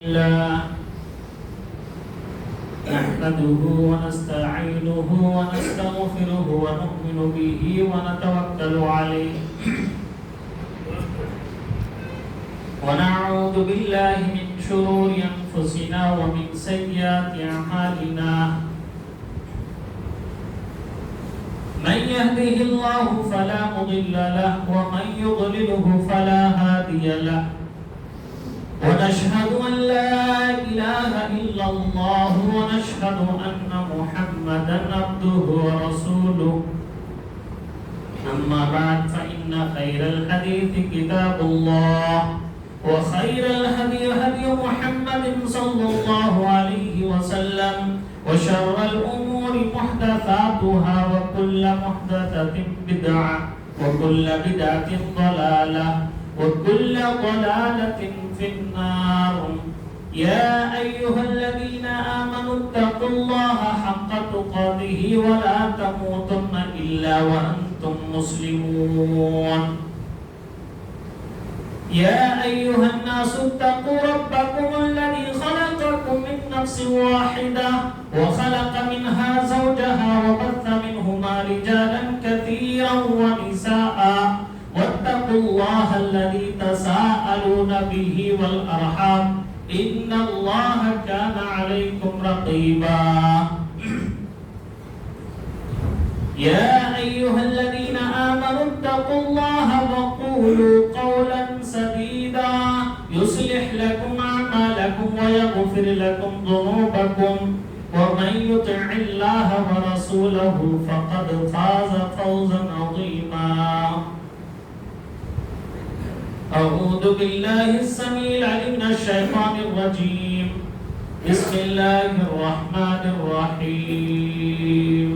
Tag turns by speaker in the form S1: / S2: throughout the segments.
S1: الله نحمده ونستعينه ونستغفره ونؤمن به ونتوكل عليه ونعوذ بالله من شرور أنفسنا ومن سيئات أعمالنا من يهده الله فلا مضل له ومن يضلله فلا هادي له ونشهد أن لا إله إلا الله ونشهد أن محمدا عبده ورسوله أما بعد فإن خير الحديث كتاب الله وخير الهدي هدي محمد صلى الله عليه وسلم وشر الأمور محدثاتها وكل محدثة بدعة وكل بدعة ضلالة وكل ضلالة في النار يا أيها الذين آمنوا اتقوا الله حق تقاته ولا تموتن إلا وأنتم مسلمون يا أيها الناس اتقوا ربكم الذي خلقكم من نفس واحدة وخلق منها زوجها وبث منهما رجالا كثيرا ونساء واتقوا الله الذي تساءلون به والأرحام إن الله كان عليكم رقيبا يا أيها الذين آمنوا اتقوا الله وقولوا قولا سديدا يصلح لكم أعمالكم ويغفر لكم ذنوبكم ومن يطع الله ورسوله فقد فاز فوزا عظيما أعوذ بالله السميع العليم من الشيطان الرجيم بسم الله الرحمن الرحيم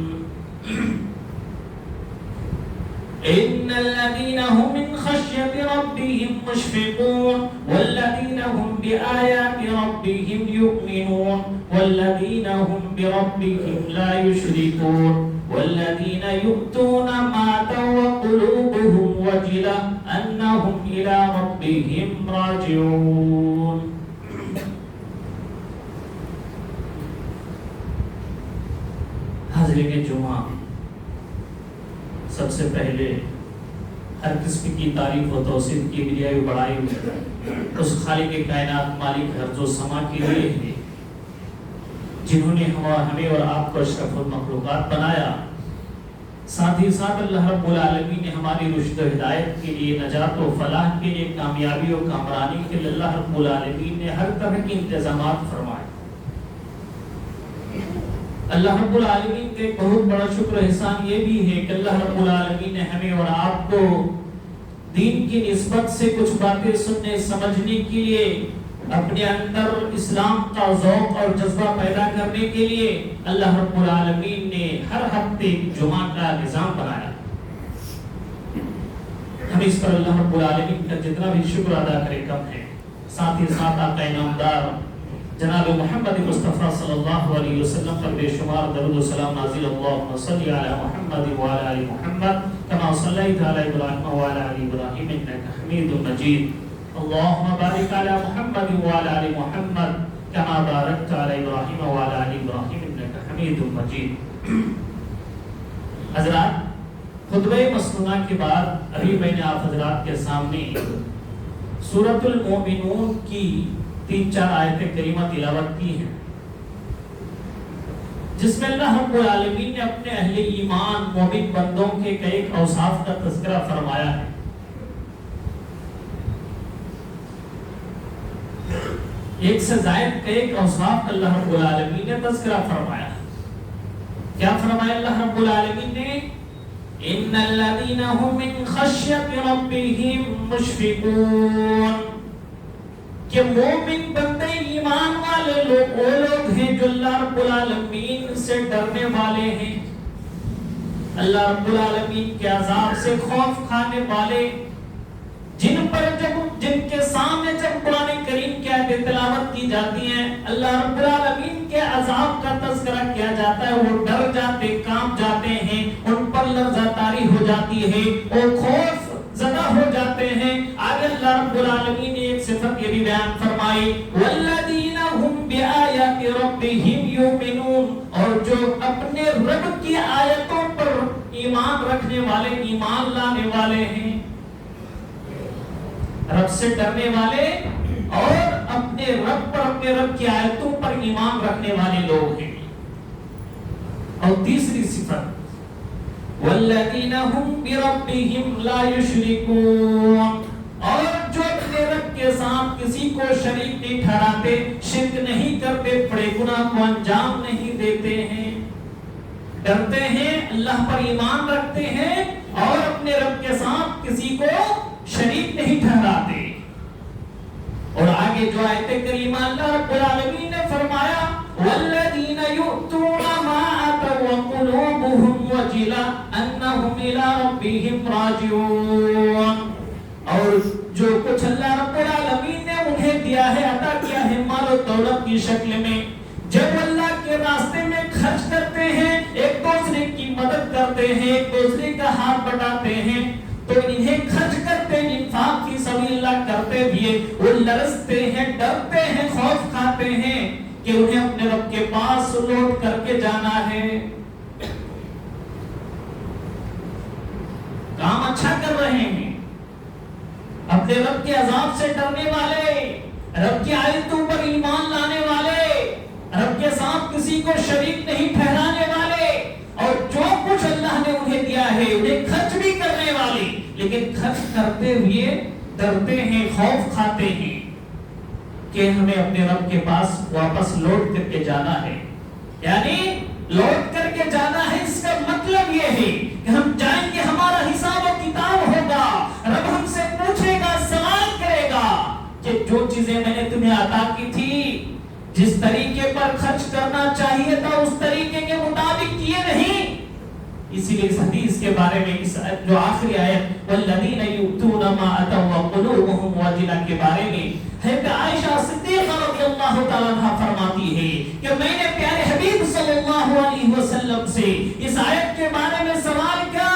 S1: إن الذين هم من خشية ربهم مشفقون والذين هم بآيات ربهم يؤمنون والذين هم بربهم لا يشركون والذين يؤتون ما آتوا وقلوبهم وجلة أنهم إلى ربهم راجعون. حاضرین جمعہ، سب سے پہلے ہر قسم کی تعریف و توصیف کی بجائے بڑائی اس خالق کائنات مالک ارض و سما کے لیے ہے جنہوں نے ہمیں اور آپ کو اشرف المخلوقات بنایا. ساتھ ہی ساتھ اللہ رب العالمین نے ہماری رشد و ہدایت کے لیے، نجات و فلاح کے لیے، کامیابی و کامرانی کے لیے اللہ رب العالمین نے ہر طرح کے انتظامات فرمائے. اللہ رب العالمین کا ایک بہت بڑا شکر احسان یہ بھی ہے کہ اللہ رب العالمین نے ہمیں اور آپ کو دین کی نسبت سے کچھ باتیں سننے سمجھنے کے لیے، اپنے اندر اسلام کا ذوق اور جذبہ پیدا کرنے کے لیے اللہ رب العالمین نے ہر ہفتے جمعہ کا نظام بنایا. ہم اس پر اللہ رب العالمین کا جتنا بھی شکر ادا کرے کم ہے. ساتھ ہی ساتھ آقا انعامدار جناب محمد مصطفیٰ صلی اللہ علیہ وسلم پر بے شمار درود و سلام نازل. اللہم صلی علی محمد وعلی آل محمد کما صلیت علی ابراہیم وعلی آل ابراہیم انک حمید مجید. اللہم بارک علی محمد وعلی آل محمد کما بارکت علی ابراہیم وعلی آل ابراہیم انک حمید مجید. حضرات، خطبہ مسنونہ کے بعد ابھی میں نے آپ حضرات کے سامنے سورۃ المؤمنون کی 3-4 آیتیں کریمہ تلاوت کی ہیں، جس میں اللہ رب العالمین نے اپنے اہل ایمان مومن بندوں کے کئی اوصاف کا تذکرہ فرمایا ہے. ایک سے زائد کئی اوصاف اللہ رب العالمین نے تذکرہ فرمایا ہے. کیا فرمایا اللہ رب العالمین نے؟ ان الذین هم من خشیۃ ربهم مشفقون، کہ مومن بندے ایمان والے لوگ وہ لوگ ہیں جو اللہ رب العالمین سے ڈرنے والے ہیں، اللہ رب العالمین کے عذاب سے خوف کھانے والے، جن کے سامنے جب قرآن کریم کی آیتیں تلاوت کی جاتی ہیں، اللہ رب العالمین کے عذاب کا تذکرہ کیا جاتا ہے، وہ ڈر جاتے، کانپ جاتے ہیں، ان پر لرزہ طاری ہو جاتی ہے، وہ خوف زدہ ہو جاتے ہیں. آگے اللہ رب العالمین نے ایک صفت یہ بھی بیان فرمائی، والذی بربهم یؤمنون، اور جو اپنے رب کی آیتوں پر ایمان رکھنے والے، ایمان لانے والے ہیں، رب سے ڈرنے والے اور اپنے رب پر، اپنے رب کی آیتوں پر ایمان رکھنے والے لوگ ہیں۔ اور تیسری صفت والذین هم بربهم لا یشرکون، اور جو اپنے رب کے ساتھ کسی کو شریک نہیں ٹھہراتے، شرک نہیں کرتے، بڑے گناہ کو انجام نہیں دیتے ہیں، ڈرتے ہیں، اللہ پر ایمان رکھتے ہیں اور اپنے رب کے ساتھ کسی کو شریک نہیں ٹھہراتے۔ اور آگے جو آیت کریمہ اللہ رب العالمین نے فرمایا والذین یؤتون ما آتوا وقلوبهم وجلة انہم الی ربہم راجعون، اور جو کچھ اللہ رب العالمین نے انہیں دیا ہے، عطا کیا ہے مال و دولت کی شکل میں، جب اللہ کے راستے میں خرچ کرتے ہیں، ایک دوسرے کی مدد کرتے ہیں، ایک دوسرے کا ہاتھ بٹاتے ہیں، تو انہیں خرچ کرتے ہیں، انفاق فی سبیل اللہ کرتے بھی، وہ لرزتے ہیں، ڈرتے ہیں، خوف کھاتے ہیں کہ انہیں اپنے رب کے پاس لوٹ کر کے جانا ہے۔ کام اچھا کر رہے ہیں، اپنے رب کے عذاب سے ڈرنے والے، رب کی آیتوں پر ایمان لانے والے، رب کے ساتھ کسی کو شریک نہیں ٹھہرانے والے، اور جو کچھ اللہ نے انہیں دیا ہے انہیں خرچ بھی کرنے والے، لیکن خرچ کرتے ہوئے ڈرتے ہیں، خوف کھاتے ہیں کہ ہمیں اپنے رب کے پاس واپس لوٹ کر کے جانا ہے۔ یعنی لوٹ کر کے جانا ہے، اس کا مطلب یہ ہے کہ ہم جائیں گے، ہمارا حساب و کتاب ہوگا، رب ہم سے پوچھے گا، سوال کرے گا کہ جو چیزیں میں نے تمہیں عطا کی تھی، جس طریقے پر خرچ کرنا چاہیے تھا اس طریقے کے مطابق کیے نہیں۔ اسی لیے اس حدیث کے بارے میں، اس جو آخری آیت والذین یؤتون ما آتوا وقلوبهم وجلة کے بارے میں حضرت عائشہ صدیقہ رضی اللہ تعالی عنہا فرماتی ہے کہ میں نے پیارے حبیب صلی اللہ علیہ وسلم سے اس آیت کے بارے میں سوال کیا،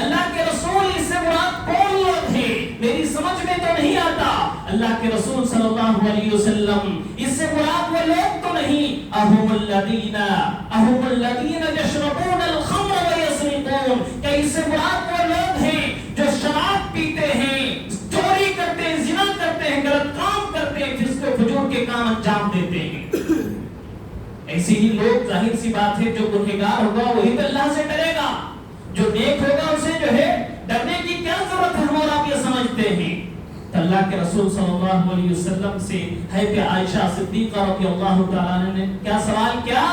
S1: اللہ کے رسول اس سے مراد کون لوگ ہیں، میری سمجھ میں تو نہیں آتا۔ اللہ کے رسول صلی اللہ علیہ وسلم اس سے مراد وہ لوگ تو نہیں، اہم الذین یشربون الخمر ویسرقون، کہ اس سے مراد وہ لوگ ہیں جو شراب پیتے ہیں، چوری کرتے ہیں، زنا کرتے ہیں، غلط کام کرتے ہیں، فسق و فجور کے کام انجام دیتے ہیں۔ ایسے ہی لوگ، ظاہر سی بات ہے، جو گنہگار ہوگا وہی تو اللہ سے ڈرے گا، جو نیک ہوگا اسے جو ہے ڈرنے کی کیا ضرورت ہے، ہم اور آپ یہ سمجھتے ہیں۔ تو اللہ کے رسول صلی اللہ علیہ وسلم سے حضرت عائشہ صدیقہ رضی اللہ تعالیٰ عنہ نے کیا سوال کیا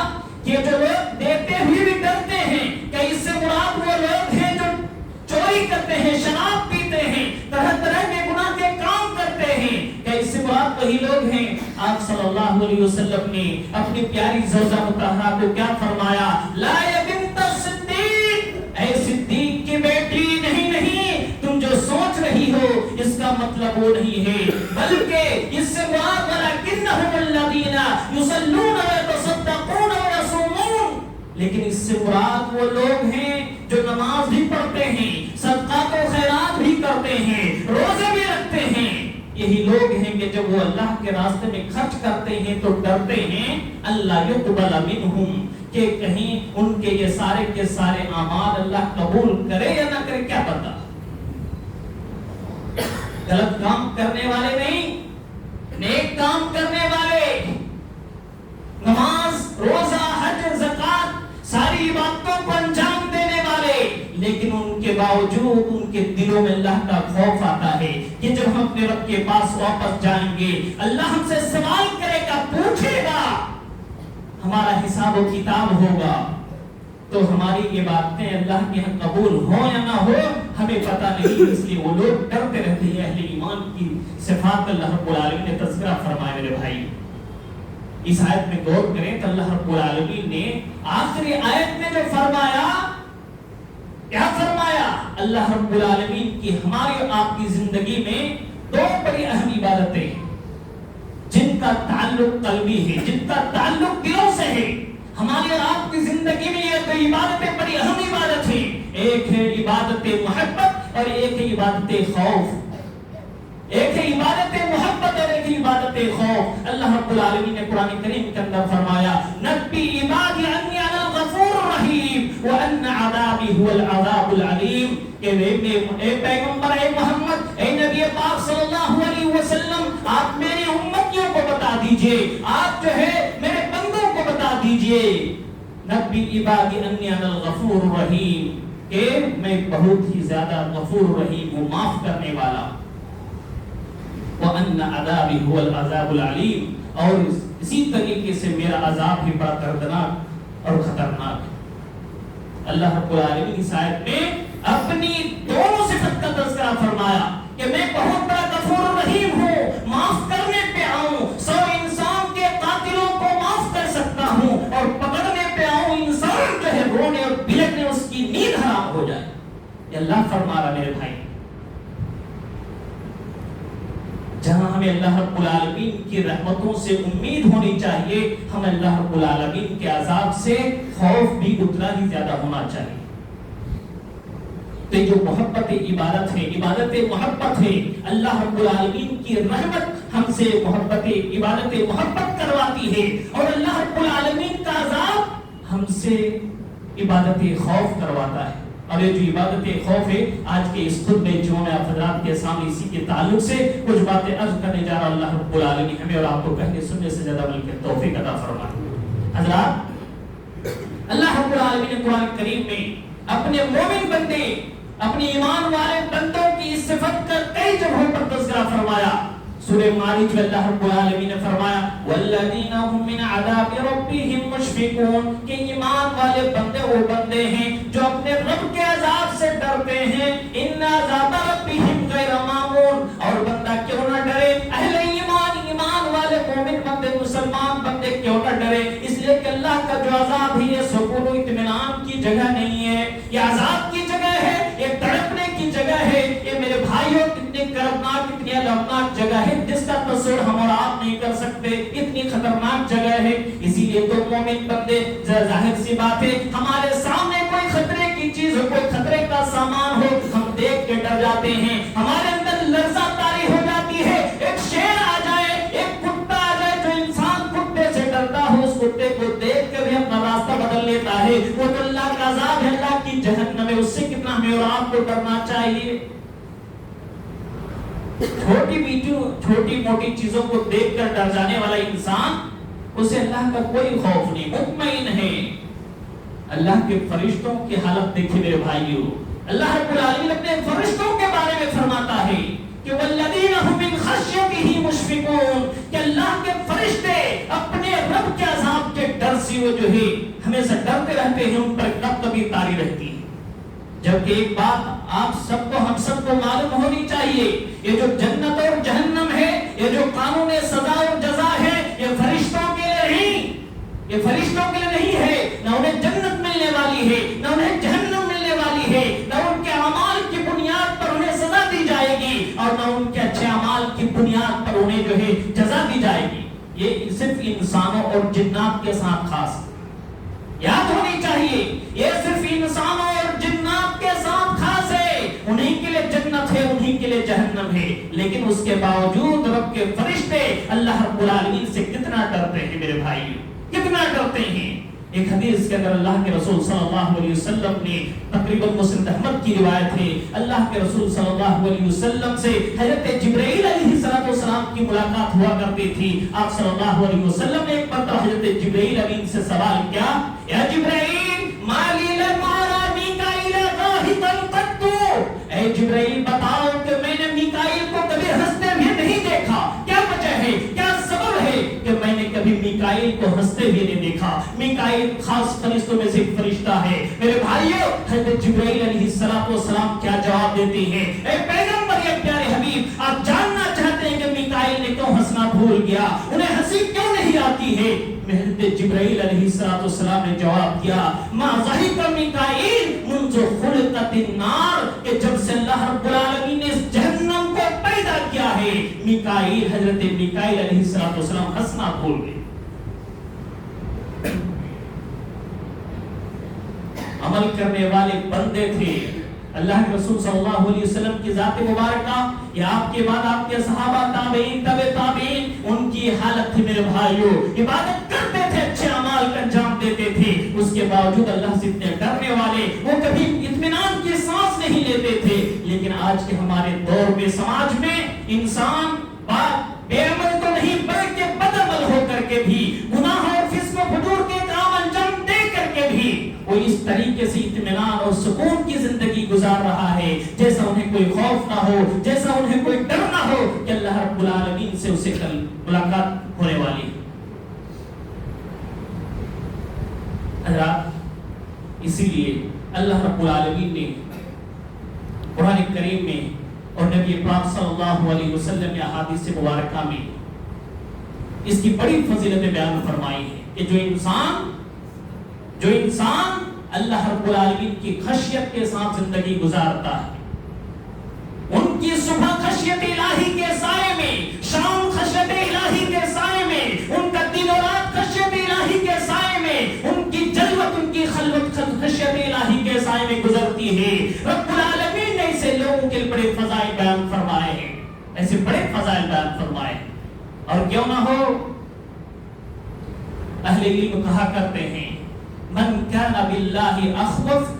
S1: کہ جو لوگ دیتے ہوئے بھی ڈرتے ہیں، کہ اس سے مراد وہ لوگ ہیں جو چوری کرتے ہیں، شراب پیتے ہیں، طرح طرح کے گناہ کے کام کرتے ہیں، کہ اس سے مراد وہی لوگ ہیں۔ آپ صلی اللہ علیہ وسلم نے اپنی پیاری زوجہ مطہرہ کو کیا فرمایا، لا یا بنت صدیق، اے صدیق کی بیٹی، نہیں نہیں، تم جو سوچ رہی ہو اس کا مطلب وہ نہیں ہے، بلکہ اس سے مراد ولکنہم الذین یصلون ویتصدقون ویصومون، لیکن اس سے مراد وہ لوگ ہیں جو نماز بھی پڑھتے ہیں، صدقات و خیرات بھی کرتے ہیں، روزے بھی رکھتے ہیں۔ یہی لوگ ہیں کہ جب وہ اللہ کے راستے میں خرچ کرتے ہیں تو ڈرتے ہیں اللہ یقبل منہم، کہ کہیں ان کے یہ سارے کے سارے اعمال اللہ قبول کرے یا نہ کرے، کیا پتہ۔ غلط کام کرنے والے نہیں، نیک کام کرنے والے، نماز، روزہ، حج، زکات، ساری عبادتوں کو انجام دینے والے، لیکن ان کے باوجود ان کے دلوں میں اللہ کا خوف آتا ہے کہ جب ہم اپنے رب کے پاس واپس جائیں گے، اللہ ہم سے سوال کرے گا، پوچھے گا، ہمارا حساب و کتاب ہوگا، تو ہماری یہ باتیں اللہ کے ہاں قبول ہو یا نہ ہو ہمیں پتہ نہیں۔ اس لیے وہ لوگ ڈرتے رہتے ہیں۔ اہل ایمان کی صفات اللہ رب العالمین نے تذکرہ فرمایا میرے بھائی۔ اس آیت میں غور کریں تو اللہ رب العالمین نے آخری آیت میں جو فرمایا، کیا فرمایا؟ اللہ رب العالمین کی ہماری اور آپ کی زندگی میں دو بڑی اہم عبادتیں جن کا تعلق قلبی ہے، جن کا تعلق دلوں سے ہے۔ ہماری اور آپ کی زندگی میں یہ دو عبادتیں بڑی اہم عبادت ہیں، ایک ہے عبادت محبت اور ایک ہے عبادت خوف، ایک ہے عبادت محبت اور ایک ہے عبادت خوف. اللہ رب العالمین نے قرآن کریم کے اندر فرمایا نبی عبادی انی انا الغفور الرحیم وان عذابی هو العذاب العلیم. کہ اے پیغمبر، اے محمد، اے نبی پاک صلی اللہ علیہ وسلم، آپ میری امتیوں کو بتا دیجئے، آپ جو ہے میرے بندوں کو بتا دیجئے نبی عبادی انی انا الغفور الرحیم، کہ میں بہت ہی زیادہ غفور رحیم ہوں، معاف کرنے والا. وَأَنَّ عَذَابِي هُوَ الْعَذَابُ الْعَلِيمُ، اور اسی طریقے سے میرا عذاب ہی بڑا دردناک اور خطرناک. اللہ رب العالمین اس آیت میں اپنی دونوں صفت کا تذکرہ فرمایا کہ میں بہت بڑا غفور رحیم ہوں، معاف کرنے پہ آؤں، 100 انسان کے قاتلوں کو معاف کر سکتا ہوں، اور پکڑنے پہ آؤں انسان جو ہے رونے اور بلکنے اس کی نیند حرام ہو جائے. یہ اللہ فرما رہا میرے بھائی. جہاں ہمیں اللہ رب العالمین کی رحمتوں سے امید ہونی چاہیے، ہمیں اللہ رب العالمین کے عذاب سے خوف بھی اتنا ہی زیادہ ہونا چاہیے. تو جو محبت عبادت ہے، عبادت محبت ہے، اللہ رب العالمین کی رحمت ہم سے محبت عبادت محبت کرواتی ہے، اور اللہ رب العالمین کا عذاب ہم سے عبادت خوف کرواتا ہے. اور یہ جو عبادت خوف ہے، آج کے اس خطبے جو میں آپ حضرات کے سامنے اسی کے تعلق سے کچھ باتیں عرض کرنے جا رہا ہوں. اللہ رب العالمین ہمیں اور آپ کو کہنے سننے سے زیادہ بلکہ توفیق عطا فرمائے. حضرات، اللہ رب العالمین نے قرآن کریم میں اپنے مومن بندے، اپنے ایمان والے بندوں کی صفت کا کئی جگہوں پر تذکرہ فرمایا. سورہ معارج میں اللہ رب العالمین نے فرمایا والذین هم من عذاب ربهم مشفقون، کہ ایمان والے بندے وہ بندے ہیں جو اپنے رب کے عذاب سے ڈرتے ہیں. ان عذاب ربهم غیر مامون، اور بندہ کیوں نہ ڈرے، اہل ایمان والے مومن بندے، مسلمان بندے کیوں نہ ڈرے؟ اس لیے کہ اللہ کا جو عذاب ہے یہ سکون و اطمینان کی جگہ نہیں ہے، یہ عذاب کی جگہ ہے، یہ تڑپنے کی جگہ ہے. یہ میرے بھائیوں کتنی کردناک، کتنی المناک جگہ ہے جس کا تصور ہم اور آپ نہیں کر سکتے. اتنی خطرناک جگہ ہے. اسی لیے تو مومن بندے، ظاہر سی بات ہے، ہمارے سامنے کوئی خطرے کی چیز ہو، کوئی خطرے کا سامان ہو، ہم دیکھ کے ڈر جاتے ہیں، ہمارے اندر لرزہ طاری ہو جاتی ہے. ایک شیر آ جائے، ایک کتا آ جائے، جو انسان کتے سے ڈرتا ہو، اس کتے کو دیکھ کر بھی اپنا راستہ بدل لیتا ہے. وہ تو اللہ کا عذاب ہے، اللہ کی جہنم ہے. اس سے کتنا ہمیں اور آپ کو ڈرنا چاہیے. چھوٹی موٹی چیزوں کو دیکھ کر ڈر جانے والا انسان، اسے اللہ کا کوئی خوف نہیں، مطمئن ہے. اللہ کے فرشتوں کی حالت دیکھیں میرے بھائیو. اللہ رب العالمین اپنے فرشتوں کے بارے میں فرماتا ہے کہ والذین هم من خشیتہ مشفقون، کہ اللہ کے فرشتے اپنے رب کے عذاب کے ڈر سے وہ جو ہے ہمیشہ ڈرتے رہتے ہیں، ان پر کبھی طاری رہتی ہے. جبکہ ایک بات آپ سب کو، ہم سب کو معلوم ہونی چاہیے، یہ جو جنت اور جہنم ہے، یہ جو قانون سزا اور جزا ہے، یہ فرشتوں کے لیے نہیں، یہ فرشتوں کے لیے نہیں ہے. نہ انہیں جنت ملنے والی ہے، نہ انہیں جہنم ملنے والی ہے، نہ ان کے اعمال کی بنیاد پر انہیں سزا دی جائے گی، اور نہ ان کے اچھے اعمال کی بنیاد پر انہیں جو ہے جزا دی جائے گی. یہ صرف انسانوں اور جنات کے ساتھ خاص یاد ہونی چاہیے. یہ صرف انسانوں اور جنات کے ساتھ خاص ہے. انہی کے لیے جنت ہے، انہی کے لیے جہنم ہے. لیکن اس کے باوجود رب کے فرشتے اللہ رب العالمین سے کتنا ڈرتے ہیں میرے بھائی، کتنا ڈرتے ہیں. ایک حدیث کے اندر اللہ کے رسول صلی اللہ علیہ وسلم نے، تقریباً مسند احمد کی روایت ہے، اللہ کے رسول صلی اللہ علیہ وسلم سے حضرت جبرائیل علیہ السلام کی ملاقات ہوا کرتی تھی. آپ صلی اللہ علیہ وسلم نے ایک مرتبہ حضرت جبرائیل امین سے سوال کیا، یا جبرائیل ما لی لم ارى میکائیل ضاحکا قط، اے جبرائیل بتاؤ کہ میں نے میکائیل کو کبھی ہنستے ہوئے نہیں دیکھا، کیا وجہ ہے، کیا سبب ہے کہ میں نے کبھی میکائیل کو ہنستے ہوئے نہیں دیکھا. میکائیل خاص فرشتوں میں سے ایک فرشتہ ہے. میرے بھائیو، حضرت جبرائیل علیہ السلام کیا جواب دیتے ہیں، اے پیغمبر، اے پیارے حبیب، آپ جاننا چاہتے ہیں کہ میکائیل نے کیوں ہنسنا بھول گیا، انہیں ہنسی کیوں نہیں آتی ہے؟ حضرت جبرائیل علیہ السلام نے جواب دیا، ما ضحک میکائیل منذ خلقت النار، کہ جب سے اللہ رب العالمین نے اس جہنم کو پیدا کیا ہے، میکائیل، حضرت میکائیل علیہ السلام ہنسنا بھول گئے. عمل کرنے والے بندے تھے، اللہ کے رسول صلی اللہ علیہ وسلم کی ذات مبارکہ یا آپ کے بعد آپ کے صحابہ تابعین تبع تابعین ان کی حالت تھی میرے بھائیوں، عبادت کرتے تھے، اچھے اعمال کا انجام دیتے تھے، اس کے باوجود اللہ سے اتنے ڈرنے والے، وہ کبھی اطمینان کی سانس نہیں لیتے تھے۔ لیکن آج کے ہمارے دور میں سماج میں انسان بے عمل تو نہیں بلکہ بد عمل ہو کر کے بھی، گناہ اور فسق و فجور کے کام انجام دے کر کے بھی وہ اس طریقے سے اطمینان اور سکون کی زندگی گزار رہا ہے جیسا انہیں کوئی خوف نہ ہو، جیسا انہیں کوئی ڈر نہ ہو کہ اللہ رب العالمین سے اسے کل ملاقات ہونے والی ہے۔ حضرات، اسی لیے اللہ رب العالمین نے قرآن کریم میں اور نبی پاک صلی اللہ علیہ وسلم کے احادیث مبارکہ میں اس کی بڑی فضیلت بیان فرمائی ہے کہ جو انسان اللہ رب العالمین کی خشیت کے ساتھ زندگی گزارتا ہے، ان کی صبح خشیت الہی کے سائے میں، شام خشیت الہی کے سائے میں، ان کا دن و رات خشیت الہی کے سائے میں، ان کی جلوت، ان کی خلوت خشیت الہی کے سائے میں گزرتی ہے۔ رب العالمین نے ایسے لوگوں کے بڑے فضائل بیان فرمائے ہیں، ایسے بڑے فضائل بیان فرمائے ہیں۔ اور کیوں نہ ہو، اہل علم کہا کرتے ہیں من کان باللہ اخوف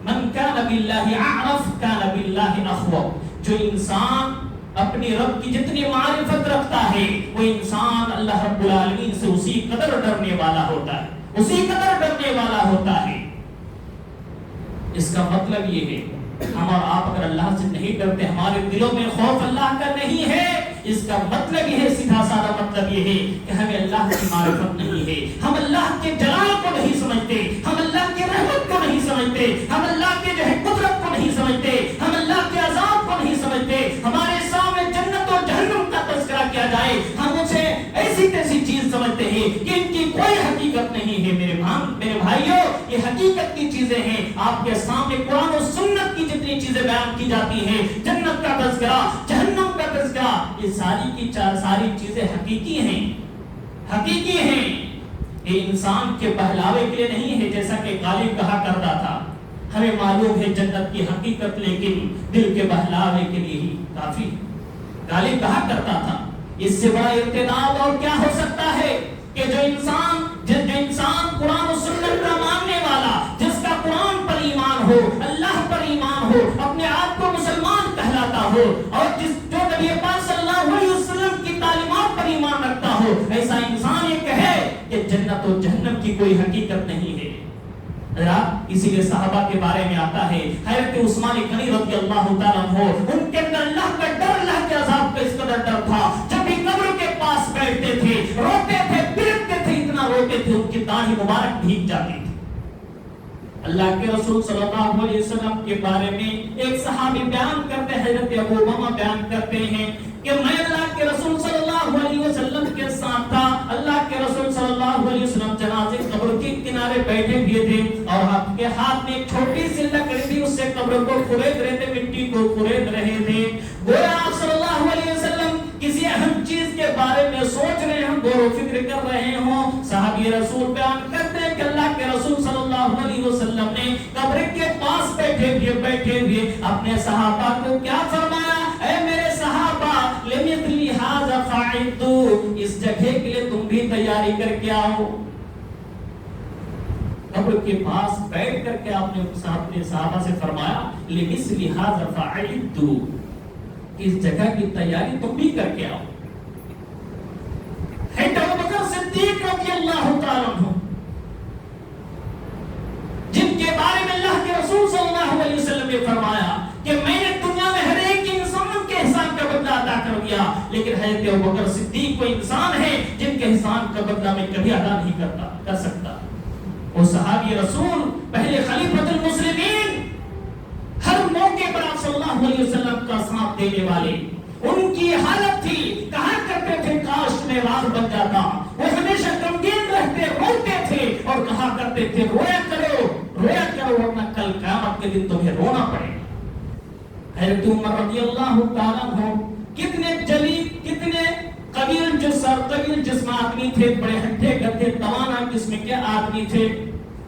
S1: من کان باللہ اعرف کان باللہ اخوف۔ جو انسان اپنی رب کی جتنی معرفت رکھتا ہے وہ انسان اللہ رب العالمین سے اسی قدر ڈرنے والا ہوتا ہے، اسی قدر ڈرنے والا ہوتا ہے۔ اس کا مطلب یہ ہے ہم اور آپ اگر اللہ سے نہیں ڈرتے، ہمارے دلوں میں خوف اللہ کا نہیں ہے، اس کا مطلب یہ ہے، سیدھا سادہ مطلب یہ ہے کہ ہمیں اللہ کی معرفت نہیں ہے، ہم اللہ کے جلال کو نہیں سمجھتے، ہم اللہ کی رحمت کو نہیں سمجھتے، ہم اللہ کے جو ہے قدرت کو نہیں سمجھتے، ہم اللہ کے عذاب کو نہیں سمجھتے۔ ہمارے سامنے جنت اور جہنم کا تذکرہ کیا جائے ہم اسے ایسی تیسی چیز سمجھتے ہیں کہ ان کی کوئی حقیقت نہیں ہے۔ میرے بھائیوں، یہ حقیقت کی چیزیں ہیں، آپ کے سامنے قرآن و سنت کی جتنی چیزیں بیان کی جاتی ہیں، جنت کا تذکرہ، جہنم کا تذکرہ، یہ ساری چیزیں حقیقی ہیں، حقیقی ہیں۔ یہ انسان کے بہلاوے کے لیے نہیں ہے، جیسا کہ غالب کہا کرتا تھا ہمیں معلوم ہے جنت کی حقیقت لیکن دل کے بہلاوے کے لیے ہی کافی۔ غالب کہا کرتا تھا اس سے بڑا ارتداد اور کیا ہو سکتا ہے کہ جو انسان قرآن و سنت کا ماننے والا، جس کا قرآن پر ایمان ہو، اللہ پر ایمان ہو، اپنے آپ کو مسلمان کہلاتا ہو، اور جو نبی پاک صلی اللہ علیہ وسلم کی تعلیمات پر ایمان رکھتا ہو، ایسا انسان یہ کہے کہ جنت و جہنم کی کوئی حقیقت نہیں ہے۔ اسی لیے صحابہ کے بارے میں آتا ہے حضرت عثمان غنی رضی اللہ تعالیٰ عنہ، ان کے اندر اللہ کا ڈر، اللہ کے عذاب کا اس قدر ڈر تھا، جب بھی قبر کے پاس بیٹھتے تھے روتے تھے، بلکتے تھے، اتنا روتے تھے ان کی داڑھی مبارک بھیگ جاتی تھی۔ اللہ کے رسول صلی اللہ علیہ وسلم کے بارے میں ایک صحابی بیان کرتے، حضرت ابو امامہ بیان کرتے ہیں کہ میں اللہ کے رسول صلی اللہ علیہ وسلم کے ساتھ تھا، اللہ کے رسول صلی اللہ علیہ وسلم جنازے قبر کے کنارے بیٹھے ہوئے تھے اور آپ کے ہاتھ میں ایک چھوٹی سی لکڑی تھی، اس سے قبر کو کھرید رہے تھے، مٹی کو کھرید رہے تھے۔ گویا آپ صلی اللہ علیہ وسلم کسی اہم چیز کے بارے میں سوچ رہے ہیں، غور و فکر کر رہے ہوں۔ صحابی رسول بیان کرتے ہیں کہ اللہ کے رسول صلی اللہ علیہ وسلم نے قبر کے پاس بیٹھے ہوئے اپنے صحابہ کو کیا فرمایا؟ اے میرے صحابہ، لمثل ھذا فاعدوا، اس جگہ کے لیے تم بھی تیاری کر کے آؤ۔ قبر کے پاس بیٹھ کر کے آپ نے اپنے صحابہ سے فرمایا لمثل ھذا فاعدوا، اس جگہ کی تیاری تم بھی کر کے آؤ۔ حضرت ابوبکر صدیق رضی اللہ تعالیٰ عنہ، جن کے بارے میں اللہ کے رسول صلی اللہ علیہ وسلم نے فرمایا کہ میں نے دنیا میں ہر ایک انسان کے احسان کا بدلہ ادا کر دیا، لیکن حضرت ابوبکر صدیق وہ انسان ہے جن کے احسان کا بدلہ میں کبھی ادا نہیں کر سکتا۔ وہ صحابی رسول، پہلے خلیفۃ المسلمین، ہر موقع پر آپ صلی اللہ علیہ وسلم کا ساتھ دینے والے، ان کی حالت تھی کہا کرتے تھے کاش میں راز بن جاتا۔ وہ ہمیشہ غمگین رہتے، روتے تھے اور کہا کرتے تھے رویا کرو ورنہ کل قیامت کے دن تمہیں رونا پڑے گا۔ حضرت عمر رضی اللہ تعالیٰ عنہ کتنے جلیل، کتنے قبیل جسم آدمی تھے، بڑے ہٹھے گدھے توانا قسم کے آدمی تھے،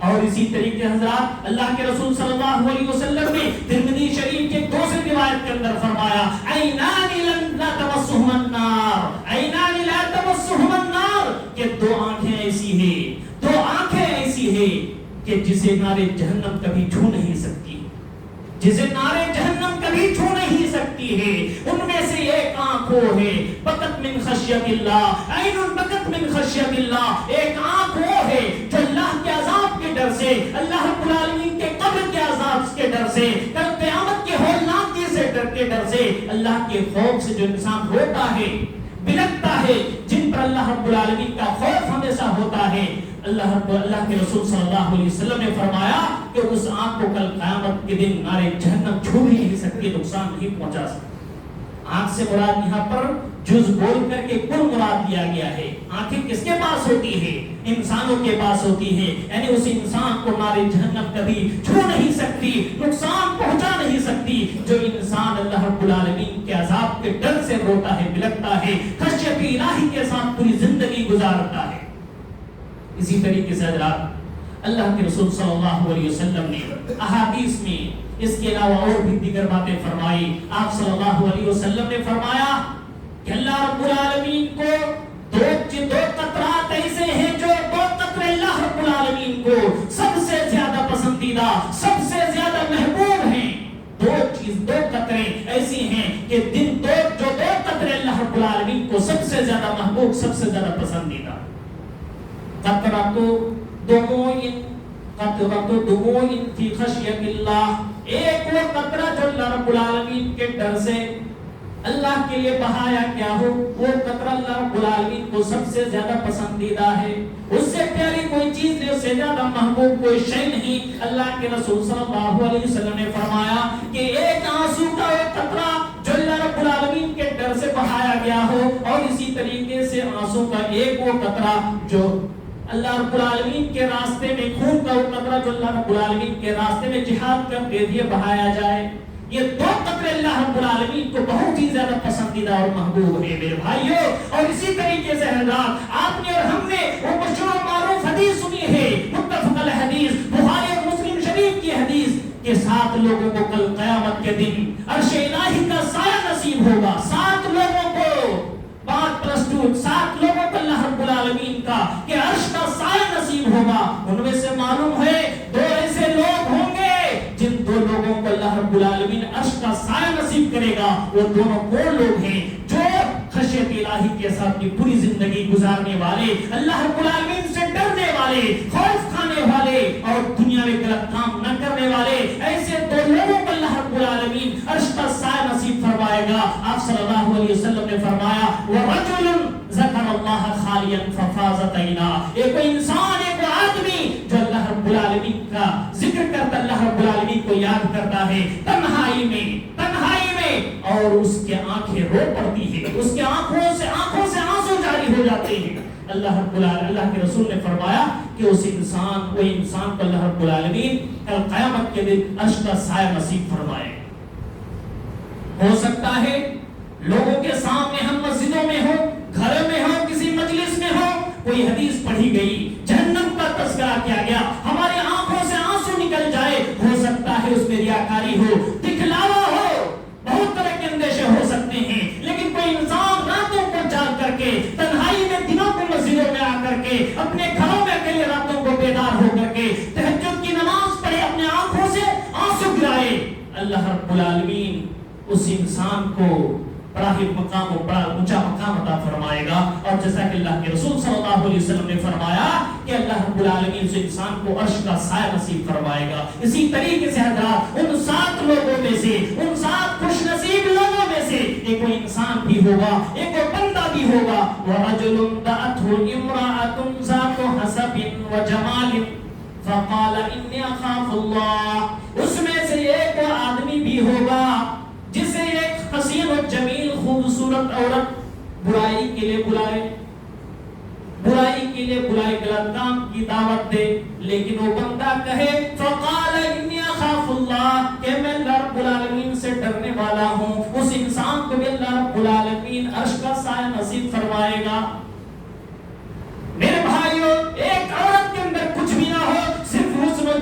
S1: اور اسی طریقے حضرات اللہ کے رسول صلی اللہ علیہ وسلم نے ترمذی شریف کے دوسری روایت کے اندر فرمایا عینان لا تمسہما النار، عینان لا تمسہما النار، کہ دو آنکھیں ایسی ہیں، دو آنکھیں ایسی ہیں کہ جسے نار جہنم کبھی چھو نہیں سکتی، جسے نار جہنم کبھی چھو نہیں سکتی ہے۔ ان میں سے ایک آنکھ وہ ہے بکت من خشیت اللہ، عین بکت من خشیت اللہ، ایک آنکھ وہ ہے جو اللہ کے عذاب کے ڈر سے، اللہ رب العالمین کے قبر کے عذاب کے ڈر سے، کل قیامت کے ہولناکی سے ڈر کے ڈر سے، اللہ کے خوف سے جو انسان روتا ہے، بلکتا ہے، جن پر اللہ رب العالمین کا خوف ہمیشہ ہوتا ہے۔ اللہ کے رسول صلی اللہ علیہ وسلم نے فرمایا کہ اس آنکھ کو کل قیامت کے دن نار جہنم چھو بھی نہیں سکتی، نقصان نہیں پہنچا سکتی۔ آنکھ سے مراد یہاں پر جز بول کر کے کل مراد دیا گیا ہے۔ آنکھیں کس کے پاس ہوتی ہے؟ انسانوں کے پاس ہوتی ہے، یعنی اس انسان کو نار جہنم کبھی چھو نہیں سکتی، نقصان پہنچا نہیں سکتی، جو انسان اللہ رب العالمین کے عذاب کے ڈر سے روتا ہے، بلکتا ہے، خشیت الہی کے ساتھ پوری زندگی گزارتا ہے۔ اسی طریقے سے حضرات اللہ کے رسول صلی اللہ علیہ وسلم نے احادیث میں اس کے علاوہ اور بھی دیگر باتیں فرمائی۔ آپ صلی اللہ علیہ وسلم نے فرمایا کہ اللہ رب العالمین کو دو قطرات ایسے ہیں جو دو قطرے اللہ رب العالمین کو سب سے زیادہ پسندیدہ، سب سے زیادہ محبوب ہیں۔ دو قطرے ایسی ہیں کہ جو دو قطرے اللہ رب العالمین کو سب سے زیادہ محبوب، سب سے زیادہ پسندیدہ، قطرۃ دموع فی خشیت اللہ، ایک وہ قطرہ جو اللہ رب العالمین کے ڈر سے اللہ کے لیے بہایا کیا ہو، وہ قطرہ اللہ رب العالمین کو سب سے زیادہ پسندیدہ ہے۔ اس سے پیاری کوئی چیز نہیں، اس سے زیادہ محبوب کوئی شے نہیں۔ اللہ کے رسول صلی اللہ علیہ وسلم نے فرمایا کہ ایک آنسو کا وہ قطرہ جو اللہ رب العالمین کے ڈر سے بہایا گیا ہو، اور اسی طریقے سے آنسو کا ایک وہ قطرہ جو اللہ رب العالمین کے راستے میں، خون کا وہ قطرہ جو اللہ رب العالمین کے راستے میں جہاد کر کے لیے بہایا جائے، یہ دو قطرے اللہ رب العالمین کو بہت ہی زیادہ پسندیدہ اور محبوب ہے میرے بھائیوں۔ اور اسی طریقے سے حضرات آپ نے اور ہم نے وہ مشہور معروف حدیث سنی ہے، متفق الحدیث، بخاری اور مسلم شریف کی حدیث، کہ 7 لوگوں کو کل قیامت کے دن عرش الہی کا سایہ نصیب ہوگا۔ 7 لوگوں کو 7 لوگوں کو اللہ رب العالمین کا کہ عرش کا سایہ نصیب ہوگا۔ ان میں سے معلوم ہے 2 ایسے لوگ ہوں گے جن 2 لوگوں کو اللہ رب العالمین عرش کا سایہ نصیب کرے گا۔ وہ دونوں کون لوگ ہیں؟ جو خشیت الہی کے ساتھ اپنی پوری زندگی گزارنے والے، اللہ رب العالمین سے ڈرنے والے، خوف کھانے والے اور دنیا میں غلط کام نہ کرنے والے، ایسے 2 لوگوں کو اللہ رب العالمین عرش کا سایہ نصیب فرمائے گا۔ آپ صلی اللہ علیہ وسلم نے فرمایا وَرَجُلٌ ذکر اللہ خالیا ففازت عیناہ، ایک انسان، ایک آدمی جو اللہ رب العالمین کا ذکر کرتا، اللہ رب العالمین کو یاد کرتا ہے تنہائی میں اور اس کے آنکھیں رو پڑتی ہے، اس کے آنکھوں سے آنسو جاری ہو جاتے ہیں۔ اللہ کے رسول نے فرمایا کہ وہ انسان کو اللہ رب العالمین کل قیامت کے دن عرش کا سایہ نصیب فرمائے۔ ہو سکتا ہے لوگوں کے سامنے ہم مسجدوں میں ہو، گھر میں ہو، کسی مجلس میں ہو، کوئی حدیث پڑھی گئی، جہنم کا تذکرہ کیا گیا، ہماری آنکھوں سے آنسو نکل جائے۔ ہو سکتا ہے اس میں ریاکاری ہو، دکھلاوا ہو، بہت طرح کے اندیشے ہو سکتے ہیں، لیکن کوئی انسان راتوں کو جاگ کر کے، تنہائی میں دنوں کو مسجدوں میں آ کر کے، اپنے گھروں میں اکیلے راتوں کو بیدار ہو کر کے تہجد کی نماز پڑھے، اپنے آنکھوں سے آنسو گرائے، اللہ رب العالمین اس انسان کو بڑا ہی مقام و بڑا اونچا مقام عطا فرمائے گا۔ اور جیسا کہ اللہ کے رسول صلی اللہ علیہ وسلم نے فرمایا کہ اللہ رب العالمین سے انسان کو عرش کا سایہ نصیب فرمائے گا۔ اسی طریقے سے حضرات ان 7 لوگوں میں سے، ان 7 خوش نصیب لوگوں میں سے ایک وہ انسان بھی ہوگا، ایک وہ بندہ بھی ہوگا، وَرَجُلٌ دَعَتْهُ امْرَأَةٌ ذَاتُ حَسَبٍ وَجَمَالٍ فَقَالَ إِنِّي أَخَافُ اللَّهَ، اس میں سے ایک وہ آدمی بھی ہوگا جسے ایک حسین و جمیل خوبصورت عورت برائی کے لیے بلائے، غلط کام کی دعوت دے، لیکن وہ بندہ کہے فقال انی اخاف اللہ، کہ میں اللہ رب العالمین سے ڈرنے والا ہوں، اس انسان کو بھی اللہ رب العالمین عرش کا سایہ نصیب فرمائے گا۔ میرے بھائیوں، ایک عورت کے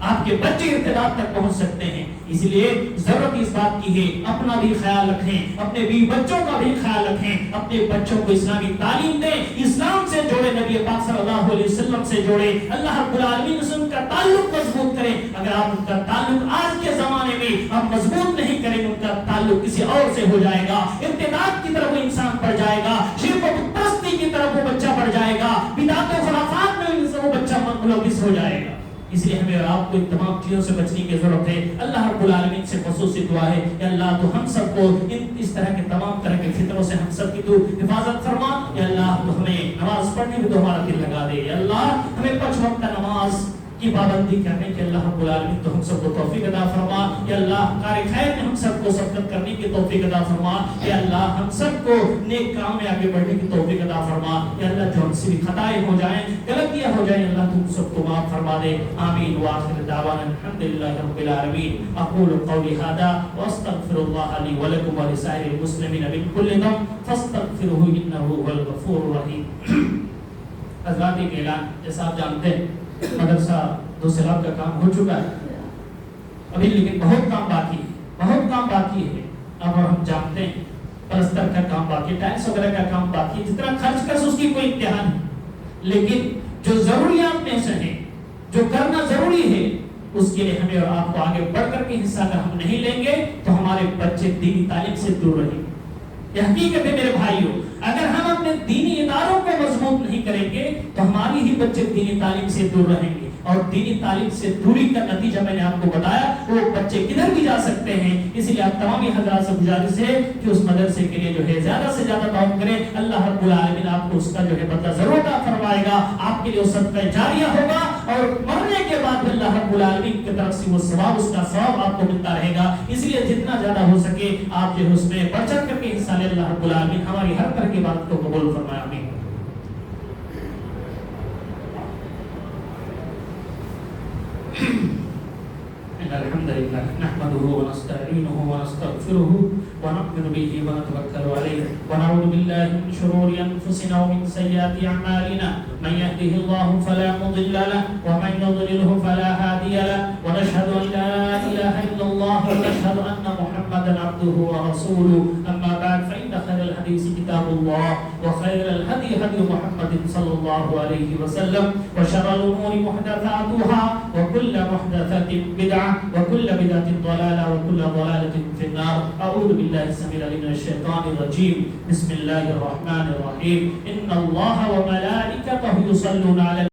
S1: آپ کے بچے ارتداد تک پہنچ سکتے ہیں. اس لیے ضرورت اس بات کی ہے اپنا بھی خیال رکھیں, اپنے بیوی بچوں کا بھی خیال رکھیں, اپنے بچوں کو اسلامی تعلیم دیں, اسلام سے جوڑے, نبی پاک صلی اللہ علیہ وسلم سے جوڑے, اللہ رب العالمین سے ان کا تعلق مضبوط کریں. اگر آپ ان کا تعلق آج کے زمانے میں آپ مضبوط نہیں کریں, ان کا تعلق کسی اور سے ہو جائے گا, ارتداد کی طرف وہ انسان پڑ جائے گا, شرک و بت پرستی کی طرف وہ بچہ پڑ جائے گا, بدعت و خرافات میں وہ بچہ ملوث ہو جائے گا. اس لیے ہمیں اور آپ کو ان تمام چیزوں سے بچنے کی ضرورت ہے. اللہ رب العالمین سے خصوصی دعا ہے کہ اللہ تو ہم سب کو اس طرح کے تمام طرح کے فطروں سے ہم سب کی تو حفاظت فرما. یا اللہ تو ہمیں نماز پڑھنے میں تو ہمارا دل لگا دے. یا اللہ ہمیں 5 وقت نماز کی پابندی کرنے کے اللہ رب العالمین تو ہم سب کو توفیق عطا فرما. یا اللہ کار خیر میں ہم سب کو سبقت کرنے کی توفیق عطا فرما. یا اللہ ہم سب کو نیک کام میں آگے بڑھنے کی توفیق عطا فرما. یا اللہ جو ہم سے بھی خطائیں ہو جائیں, غلطیاں ہو جائیں, اللہ تم سب کو معاف فرما دے. آمین. وآخر دعوانا الحمدللہ رب العالمین. اقول قولی ھذا واستغفر اللہ لی ولکم ولسائر المسلمین من کل ذنب فاستغفروہ انہ هو الغفور الرحیم. حضرات ایک اعلان, جیسا آپ جانتے ہیں مدرسہ دو سیلاب کا کام ہو چکا ہے ابھی, لیکن بہت کام باقی ہے, بہت کام باقی ہے. اب ہم جانتے ہیں پلستر کا کام باقی, ٹائلس وغیرہ کا کام باقی, جتنا خرچ کر اس کی کوئی امتحان نہیں, لیکن جو ضروریات میں سے ہیں, جو کرنا ضروری ہے, اس کے لیے ہمیں اور آپ کو آگے بڑھ کر کے حصہ اگر ہم نہیں لیں گے تو ہمارے بچے دینی تعلیم سے دور رہیں گے. یہ حقیقت ہے میرے بھائیوں, اگر ہم اپنے دینی اداروں کو مضبوط نہیں کریں گے تو ہماری ہی بچے دینی تعلیم سے دور رہیں گے, اور دینی تعلیم سے دوری کا نتیجہ میں نے آپ کو بتایا, وہ بچے کدھر بھی جا سکتے ہیں. اس لیے آپ تمام حضرات سے گزارش ہے کہ اس مدرسے کے لیے جو ہے زیادہ سے زیادہ تعاون کریں. اللہ رب العالمین آپ کو اس کا جو ہے بدلہ ضرور عطا فرمائے گا, آپ کے لیے وہ صدقہ جاریہ ہوگا, اور مرنے کے بعد اللہ رب العالمین کی طرف سے وہ ثواب, اس کا ثواب آپ کو ملتا رہے گا. اس لیے جتنا زیادہ ہو سکے آپ جو ہے اس میں بڑھ چڑھ کر کے حصہ لیں. اللہ رب العالمین ہماری ہر طرح کی بات کو قبول فرمائے. آمین. الحمد لله نحمده ونستعينه ونستغفره ونؤمن به ونتوكل عليه ونعوذ بالله من شرور انفسنا ومن سيئات اعمالنا. من يهده الله فلا مضل له ومن يضلله فلا هادي له, ونشهد ان لا اله الا الله ونشهد ان محمدا عبده ورسوله. اما بعد فان خير الحديث كتاب الله وخير الهدي هدي محمد صلى الله عليه وسلم وشر الامور محدثاتها وكل محدثة بدعة وكل بدعة ضلالة وكل ضلالة في النار. أعوذ بالله السميع العليم من الشيطان الرجيم. بسم الله الرحمن الرحيم. إن الله وملائكته يصلون على